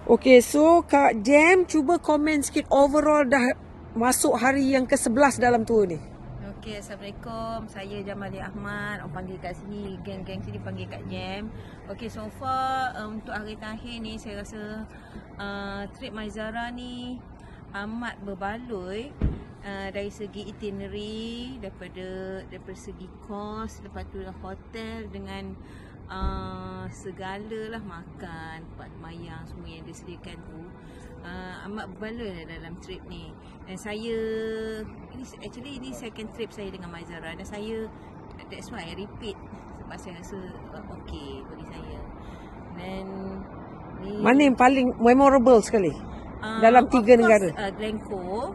Okey, so Kak Jem cuba komen sikit overall dah masuk hari yang ke-11 dalam tour ni. Okey, Assalamualaikum. Saya Jamali Ahmad. Orang panggil kat sini, geng-geng sini panggil Kak Jem. Okey, so far untuk hari terakhir ni saya rasa trip Maizara ni amat berbaloi dari segi itinerary, daripada segi kos, lepas tu hotel dengan segala lah, makan, tempat mayang semua yang disediakan tu amat berbaloi lah dalam trip ni. Dan saya ini second trip saya dengan Maizara, dan saya that's why I repeat sebab saya rasa okey bagi saya. Dan ni Mana yang paling memorable sekali dalam 3 negara? Glencoe.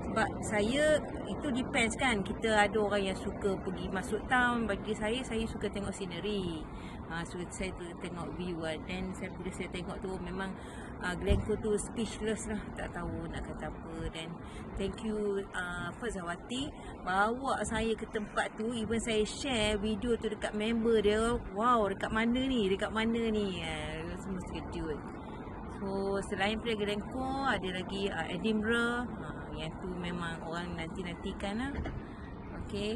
Sebab saya, itu depends kan, kita ada orang yang suka pergi masuk town. Bagi saya suka tengok scenery, saya tengok view kan. Dan bila saya tengok tu memang Glencoe tu speechless lah, tak tahu nak kata apa. Dan thank you Fazawati bawa saya ke tempat tu. Even saya share video tu dekat member dia. Wow, dekat mana ni, semua terkejut. So selain daripada Glencoe, ada lagi Edinburgh. Yang tu memang orang nanti-nantikan lah. Okay.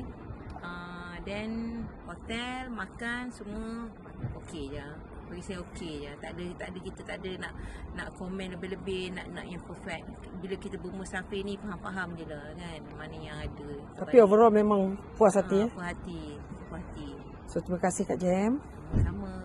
Then hotel, makan semua okey je. Bagi saya okey je. Tak ada nak komen lebih-lebih, nak yang perfect. Bila kita bermusafir ni faham-faham je lah kan, mana yang ada. Tapi overall memang puas hati Puas hati. So terima kasih Kak Jem. Sama.